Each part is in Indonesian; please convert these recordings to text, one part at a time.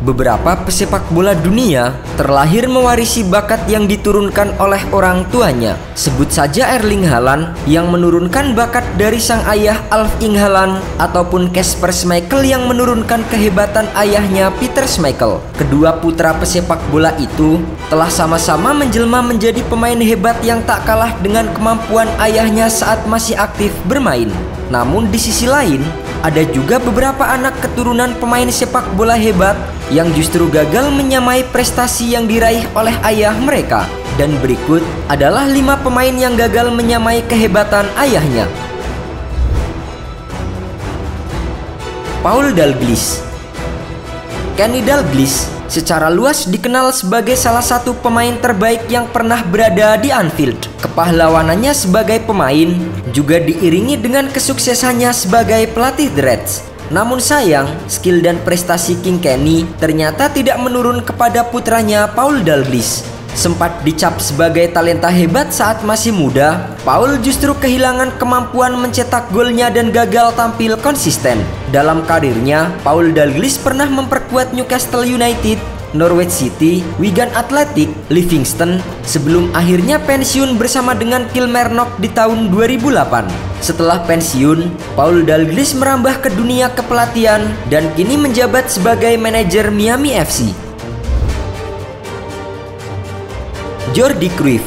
Beberapa pesepak bola dunia terlahir mewarisi bakat yang diturunkan oleh orang tuanya. Sebut saja Erling Haaland yang menurunkan bakat dari sang ayah Alf-Inge Haaland, ataupun Kasper Schmeichel yang menurunkan kehebatan ayahnya Peter Schmeichel. Kedua putra pesepak bola itu telah sama-sama menjelma menjadi pemain hebat yang tak kalah dengan kemampuan ayahnya saat masih aktif bermain. Namun di sisi lain, ada juga beberapa anak keturunan pemain sepak bola hebat yang justru gagal menyamai prestasi yang diraih oleh ayah mereka. Dan berikut adalah 5 pemain yang gagal menyamai kehebatan ayahnya. Paul Dalglish. Kenny Dalglish secara luas dikenal sebagai salah satu pemain terbaik yang pernah berada di Anfield. Kepahlawanannya sebagai pemain juga diiringi dengan kesuksesannya sebagai pelatih The Reds. Namun sayang, skill dan prestasi King Kenny ternyata tidak menurun kepada putranya Paul Dalglish. Sempat dicap sebagai talenta hebat saat masih muda, Paul justru kehilangan kemampuan mencetak golnya dan gagal tampil konsisten. Dalam karirnya, Paul Dalglish pernah memperkuat Newcastle United, Norwich City, Wigan Athletic, Livingston, sebelum akhirnya pensiun bersama dengan Kilmarnock di tahun 2008. Setelah pensiun, Paul Dalglish merambah ke dunia kepelatihan dan kini menjabat sebagai manajer Miami FC. Jordi Cruyff.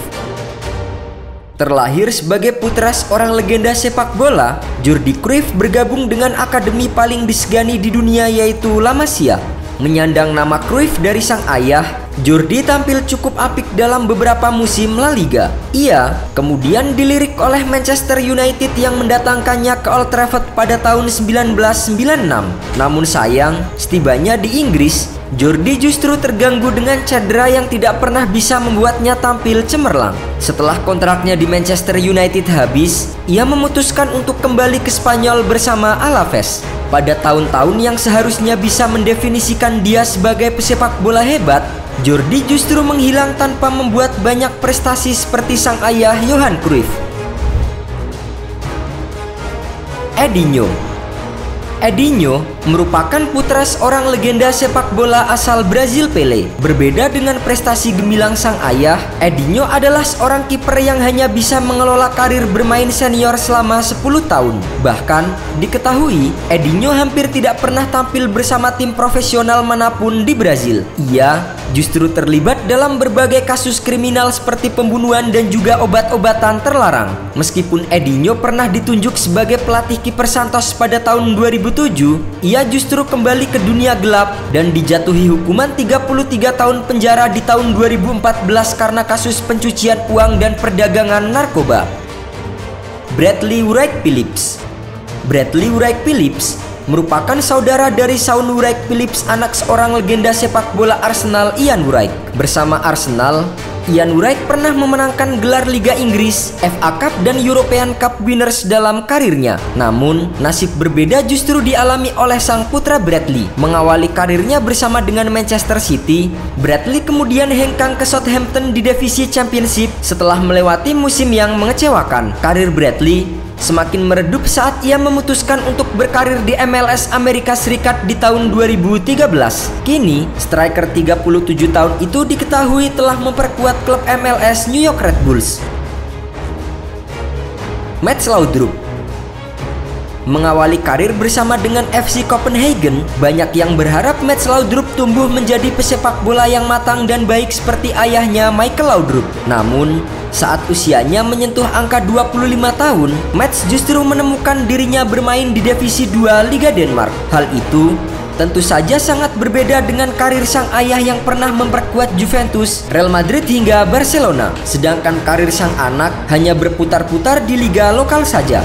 Terlahir sebagai putra seorang legenda sepak bola, Jordi Cruyff bergabung dengan akademi paling disegani di dunia, yaitu La Masia. Menyandang nama Cruyff dari sang ayah, Jordi tampil cukup apik dalam beberapa musim La Liga. Ia kemudian dilirik oleh Manchester United yang mendatangkannya ke Old Trafford pada tahun 1996. Namun sayang, setibanya di Inggris, Jordi justru terganggu dengan cedera yang tidak pernah bisa membuatnya tampil cemerlang. Setelah kontraknya di Manchester United habis, ia memutuskan untuk kembali ke Spanyol bersama Alaves. Pada tahun-tahun yang seharusnya bisa mendefinisikan dia sebagai pesepak bola hebat, Jordi justru menghilang tanpa membuat banyak prestasi seperti sang ayah Johan Cruyff. Edinho. Edinho merupakan putra seorang legenda sepak bola asal Brazil, Pelé. Berbeda dengan prestasi gemilang sang ayah, Edinho adalah seorang kiper yang hanya bisa mengelola karir bermain senior selama 10 tahun. Bahkan diketahui Edinho hampir tidak pernah tampil bersama tim profesional manapun di Brazil. Ia justru terlibat dalam berbagai kasus kriminal seperti pembunuhan dan juga obat-obatan terlarang. Meskipun Edinho pernah ditunjuk sebagai pelatih kiper Santos pada tahun 2007, ia justru kembali ke dunia gelap dan dijatuhi hukuman 33 tahun penjara di tahun 2014 karena kasus pencucian uang dan perdagangan narkoba. Bradley Wright-Phillips. Bradley Wright-Phillips merupakan saudara dari Sean Wright-Phillips, anak seorang legenda sepak bola Arsenal, Ian Wright. Bersama Arsenal, Ian Wright pernah memenangkan gelar Liga Inggris, FA Cup, dan European Cup Winners dalam karirnya. Namun, nasib berbeda justru dialami oleh sang putra Bradley. Mengawali karirnya bersama dengan Manchester City, Bradley kemudian hengkang ke Southampton di divisi Championship setelah melewati musim yang mengecewakan. Karir Bradley semakin meredup saat ia memutuskan untuk berkarir di MLS Amerika Serikat di tahun 2013. Kini, striker 37 tahun itu diketahui telah memperkuat klub MLS New York Red Bulls. Mats Laudrup. Mengawali karir bersama dengan FC Copenhagen, banyak yang berharap Mats Laudrup tumbuh menjadi pesepak bola yang matang dan baik seperti ayahnya Michael Laudrup. Namun, saat usianya menyentuh angka 25 tahun, Mats justru menemukan dirinya bermain di divisi 2 Liga Denmark. Hal itu tentu saja sangat berbeda dengan karir sang ayah yang pernah memperkuat Juventus, Real Madrid hingga Barcelona. Sedangkan karir sang anak hanya berputar-putar di liga lokal saja.